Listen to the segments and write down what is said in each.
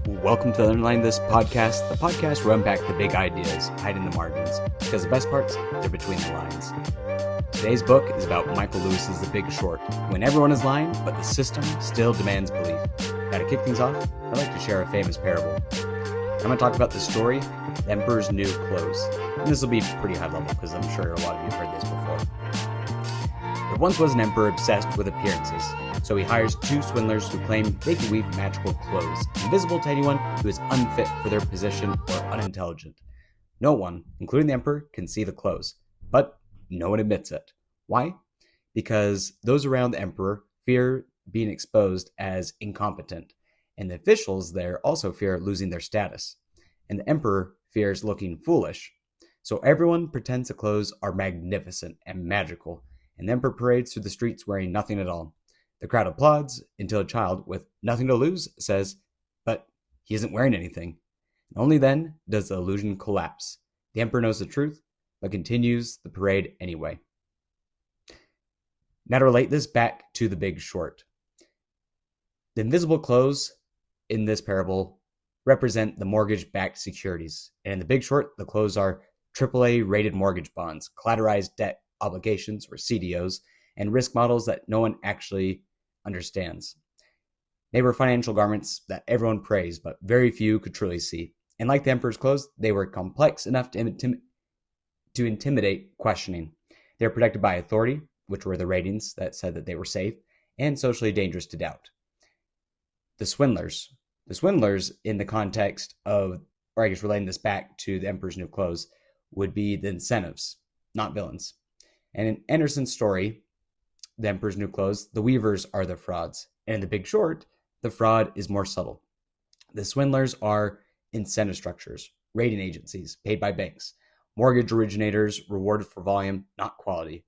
Welcome to Underline This podcast, the podcast where we unpack the big ideas hiding in the margins, because the best parts, they're between the lines. Today's book is about Michael Lewis's The Big Short, when everyone is lying, but the system still demands belief. Now to kick things off, I'd like to share a famous parable. I'm going to talk about the story, The Emperor's New Clothes. And this will be pretty high level, because I'm sure a lot of you have heard this before. There once was an emperor obsessed with appearances. So he hires two swindlers who claim they can weave magical clothes, invisible to anyone who is unfit for their position or unintelligent. No one, including the emperor, can see the clothes, but no one admits it. Why? Because those around the emperor fear being exposed as incompetent, and the officials there also fear losing their status, and the emperor fears looking foolish. So everyone pretends the clothes are magnificent and magical, and the emperor parades through the streets wearing nothing at all. The crowd applauds until a child with nothing to lose says, but he isn't wearing anything. And only then does the illusion collapse. The emperor knows the truth, but continues the parade anyway. Now to relate this back to The Big Short. The invisible clothes in this parable represent the mortgage-backed securities. And in The Big Short, the clothes are AAA rated mortgage bonds, collateralized debt obligations, or CDOs, and risk models that no one actually understands. They were financial garments that everyone praised, but very few could truly see. And like the emperor's clothes, they were complex enough to intimidate questioning. They were protected by authority, which were the ratings that said that they were safe, and socially dangerous to doubt. The swindlers in the context of, or I guess relating this back to the emperor's new clothes, would be the incentives, not villains. And in Anderson's story, The Emperor's New Clothes, the weavers are the frauds. And in The Big Short, the fraud is more subtle. The swindlers are incentive structures, rating agencies paid by banks, mortgage originators rewarded for volume, not quality.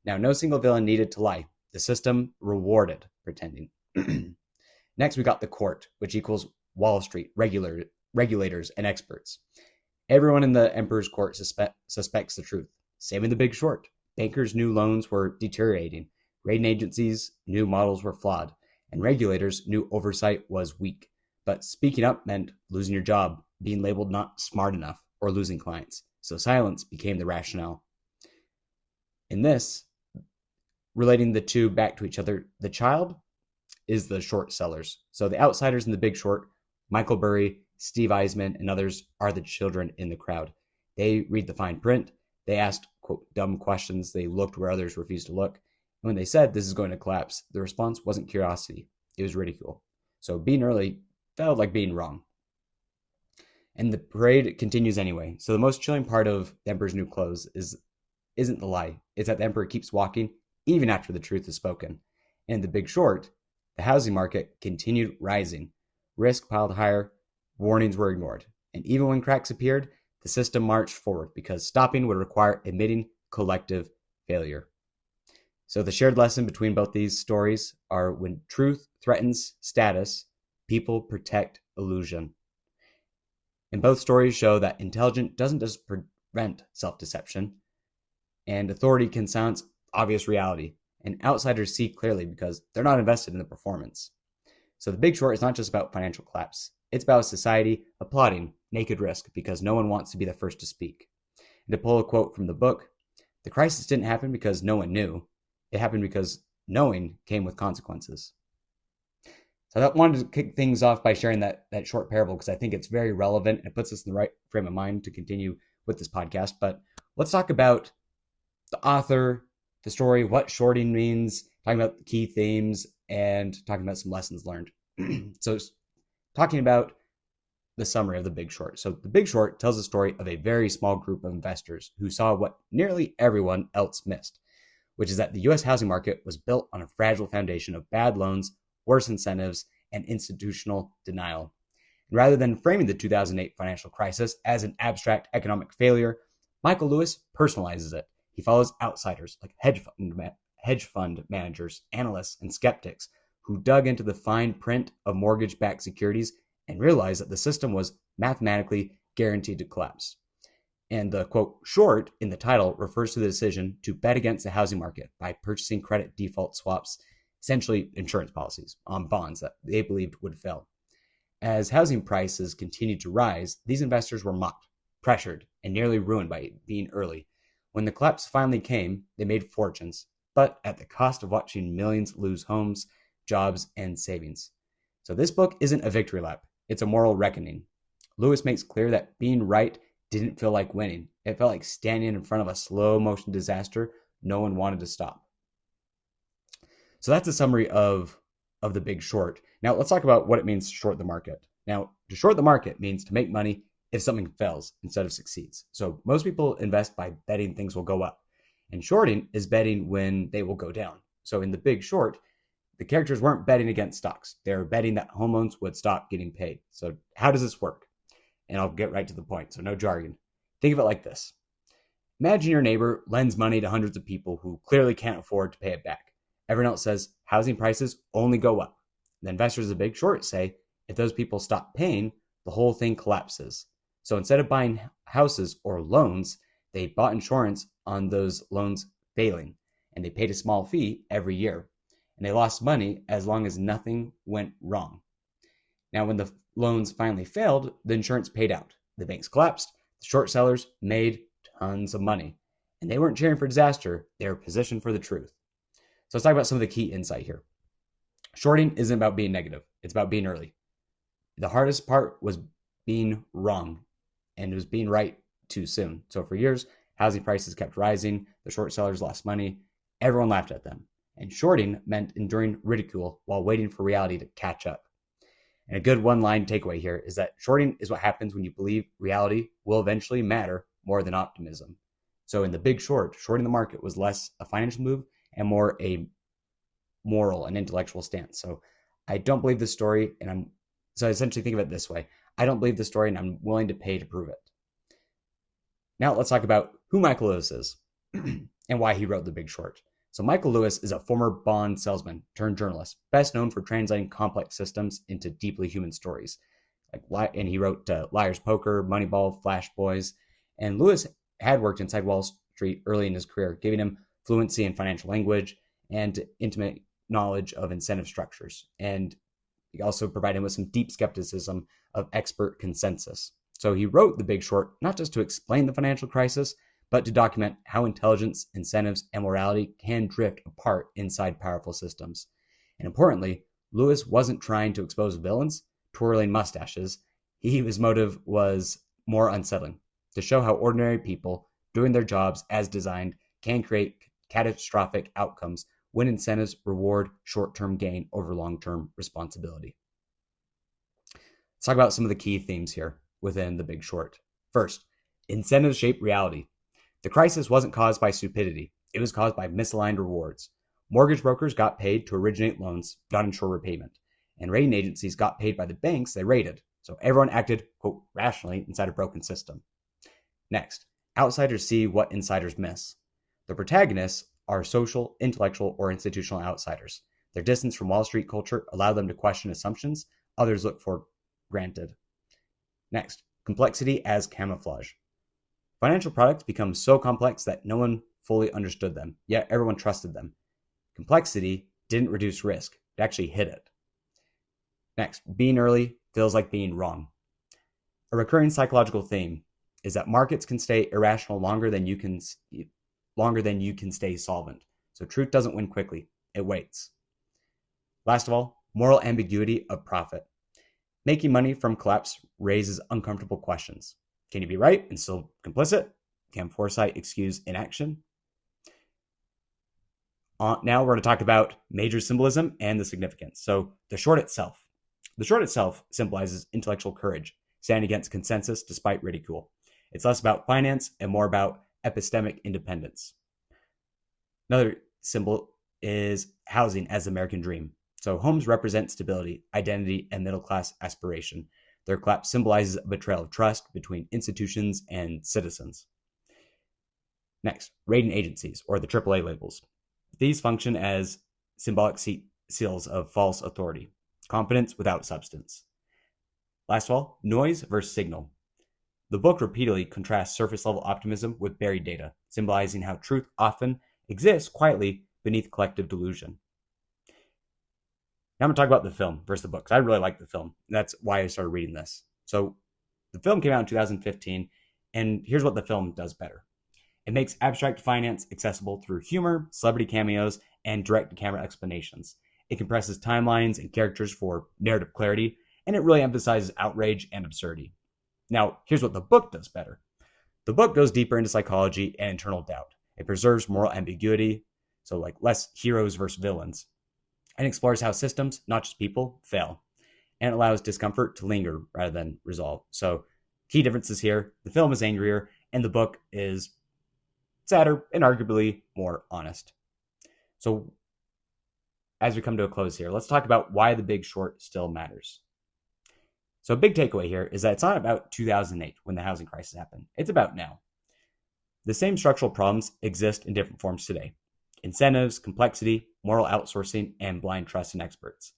Now, no single villain needed to lie. The system rewarded pretending. Next, we got the court, which equals Wall Street, regulators, and experts. Everyone in the Emperor's court suspects the truth. Same in The Big Short. Bankers knew loans were deteriorating. Rating agencies knew models were flawed, and regulators knew oversight was weak. But speaking up meant losing your job, being labeled not smart enough, or losing clients. So silence became the rationale. In this, relating the two back to each other, the child is the short sellers. So the outsiders in The Big Short, Michael Burry, Steve Eisman, and others are the children in the crowd. They read the fine print. They asked, quote, dumb questions. They looked where others refused to look. And when they said this is going to collapse, the response wasn't curiosity. It was ridicule. So being early felt like being wrong. And the parade continues anyway. So the most chilling part of The Emperor's New Clothes isn't the lie. It's that the emperor keeps walking even after the truth is spoken. And in The Big Short, the housing market continued rising. Risk piled higher. Warnings were ignored. And even when cracks appeared, the system marched forward because stopping would require admitting collective failure. So the shared lesson between both these stories are when truth threatens status, people protect illusion. And both stories show that intelligence doesn't just prevent self-deception, and authority can silence obvious reality, and outsiders see clearly because they're not invested in the performance. So The Big Short is not just about financial collapse. It's about society applauding naked risk because no one wants to be the first to speak. And to pull a quote from the book, the crisis didn't happen because no one knew. It happened because knowing came with consequences. So I wanted to kick things off by sharing that short parable because I think it's very relevant and it puts us in the right frame of mind to continue with this podcast. But let's talk about the author, the story, what shorting means, talking about the key themes, and talking about some lessons learned. So talking about the summary of The Big Short. So The Big Short tells the story of a very small group of investors who saw what nearly everyone else missed, which is that the U.S. housing market was built on a fragile foundation of bad loans, worse incentives, and institutional denial. And rather than framing the 2008 financial crisis as an abstract economic failure, Michael Lewis personalizes it. He follows outsiders like hedge fund managers, analysts, and skeptics who dug into the fine print of mortgage-backed securities and realized that the system was mathematically guaranteed to collapse. And the, quote, short in the title refers to the decision to bet against the housing market by purchasing credit default swaps, essentially insurance policies on bonds that they believed would fail. As housing prices continued to rise, these investors were mocked, pressured, and nearly ruined by being early. When the collapse finally came, they made fortunes, but at the cost of watching millions lose homes, jobs, and savings. So this book isn't a victory lap, it's a moral reckoning. Lewis makes clear that being right didn't feel like winning. It felt like standing in front of a slow motion disaster no one wanted to stop. So that's a summary of The Big Short. Now let's talk about what it means to short the market. Now, to short the market means to make money if something fails instead of succeeds. So most people invest by betting things will go up. And shorting is betting when they will go down. So in The Big Short, the characters weren't betting against stocks. They were betting that home loans would stop getting paid. So how does this work? And I'll get right to the point, so no jargon. Think of it like this. Imagine your neighbor lends money to hundreds of people who clearly can't afford to pay it back. Everyone else says housing prices only go up. The investors of The Big Short say if those people stop paying, the whole thing collapses. So instead of buying houses or loans, they bought insurance on those loans failing, and they paid a small fee every year. And they lost money as long as nothing went wrong. Now, when the loans finally failed, the insurance paid out. The banks collapsed. The short sellers made tons of money. And they weren't cheering for disaster. They were positioned for the truth. So let's talk about some of the key insight here. Shorting isn't about being negative. It's about being early. The hardest part was being wrong, and it was being right too soon. So for years, housing prices kept rising. The short sellers lost money. Everyone laughed at them. And shorting meant enduring ridicule while waiting for reality to catch up. And a good one-line takeaway here is that shorting is what happens when you believe reality will eventually matter more than optimism. So in The Big Short, shorting the market was less a financial move and more a moral and intellectual stance. So I don't believe this story, so I essentially think of it this way. I don't believe the story, and I'm willing to pay to prove it. Now let's talk about who Michael Lewis is and why he wrote The Big Short. So Michael Lewis is a former bond salesman turned journalist, best known for translating complex systems into deeply human stories. And he wrote Liar's Poker, Moneyball, Flash Boys. And Lewis had worked inside Wall Street early in his career, giving him fluency in financial language and intimate knowledge of incentive structures. And he also provided him with some deep skepticism of expert consensus. So he wrote The Big Short not just to explain the financial crisis, but to document how intelligence, incentives, and morality can drift apart inside powerful systems. And importantly, Lewis wasn't trying to expose villains, twirling mustaches. His motive was more unsettling, to show how ordinary people doing their jobs as designed can create catastrophic outcomes when incentives reward short-term gain over long-term responsibility. Let's talk about some of the key themes here within The Big Short. First, incentives shape reality. The crisis wasn't caused by stupidity. It was caused by misaligned rewards. Mortgage brokers got paid to originate loans, not ensure repayment. And rating agencies got paid by the banks they rated. So everyone acted, quote, rationally inside a broken system. Next, outsiders see what insiders miss. The protagonists are social, intellectual, or institutional outsiders. Their distance from Wall Street culture allowed them to question assumptions others look for granted. Next, complexity as camouflage. Financial products become so complex that no one fully understood them, yet everyone trusted them. Complexity didn't reduce risk, it actually hid it. Next, being early feels like being wrong. A recurring psychological theme is that markets can stay irrational longer than you can stay solvent. So truth doesn't win quickly, it waits. Last of all, moral ambiguity of profit. Making money from collapse raises uncomfortable questions. Can you be right and still complicit? Can foresight excuse inaction? Now we're going to talk about major symbolism and the significance. So the short itself. The short itself symbolizes intellectual courage, standing against consensus despite ridicule. It's less about finance and more about epistemic independence. Another symbol is housing as the American dream. So homes represent stability, identity, and middle-class aspiration. Their collapse symbolizes a betrayal of trust between institutions and citizens. Next, rating agencies, or the AAA labels. These function as symbolic seals of false authority, confidence without substance. Last of all, noise versus signal. The book repeatedly contrasts surface-level optimism with buried data, symbolizing how truth often exists quietly beneath collective delusion. Now I'm going to talk about the film versus the book, because I really like the film. That's why I started reading this. So the film came out in 2015, and here's what the film does better. It makes abstract finance accessible through humor, celebrity cameos, and direct-to-camera explanations. It compresses timelines and characters for narrative clarity, and it really emphasizes outrage and absurdity. Now, here's what the book does better. The book goes deeper into psychology and internal doubt. It preserves moral ambiguity, so like less heroes versus villains, and explores how systems, not just people, fail. And it allows discomfort to linger rather than resolve. So key differences here. The film is angrier, and the book is sadder and arguably more honest. So as we come to a close here, let's talk about why The Big Short still matters. So a big takeaway here is that it's not about 2008 when the housing crisis happened. It's about now. The same structural problems exist in different forms today. Incentives, complexity, moral outsourcing, and blind trust in experts.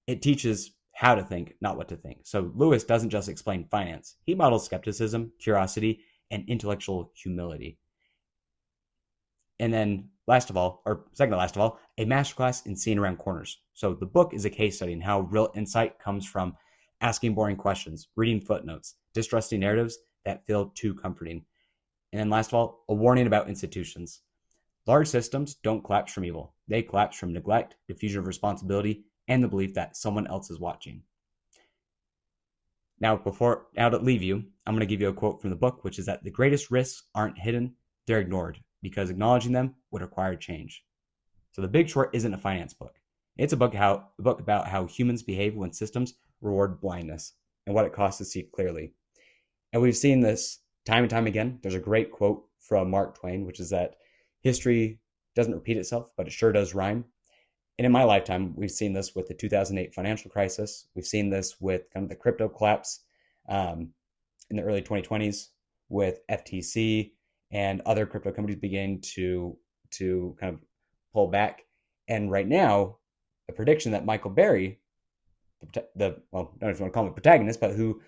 It teaches how to think, not what to think. So Lewis doesn't just explain finance. He models skepticism, curiosity, and intellectual humility. And then last of all, or second to last of all, a masterclass in seeing around corners. So the book is a case study in how real insight comes from asking boring questions, reading footnotes, distrusting narratives that feel too comforting. And then last of all, a warning about institutions. Large systems don't collapse from evil. They collapse from neglect, diffusion of responsibility, and the belief that someone else is watching. Now to leave you, I'm going to give you a quote from the book, which is that the greatest risks aren't hidden, they're ignored, because acknowledging them would require change. So The Big Short isn't a finance book. It's a book about how humans behave when systems reward blindness and what it costs to see clearly. And we've seen this time and time again. There's a great quote from Mark Twain, which is that history doesn't repeat itself, but it sure does rhyme. And in my lifetime, we've seen this with the 2008 financial crisis. We've seen this with kind of the crypto collapse in the early 2020s with FTC and other crypto companies beginning to kind of pull back. And right now, a prediction that Michael Berry, I don't know if you want to call him a protagonist, but who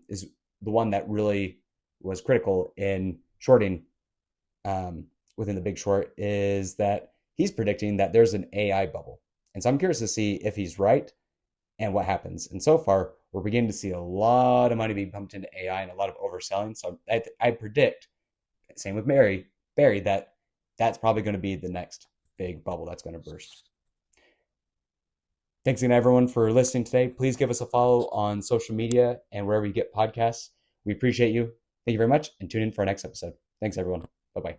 is the one that really was critical in shorting within The Big Short, is that he's predicting that there's an AI bubble. And so I'm curious to see if he's right and what happens. And so far, we're beginning to see a lot of money being pumped into AI and a lot of overselling. So I predict, same with Barry, that that's probably going to be the next big bubble that's going to burst. Thanks again, everyone, for listening today. Please give us a follow on social media and wherever you get podcasts. We appreciate you. Thank you very much, and tune in for our next episode. Thanks, everyone. Bye-bye.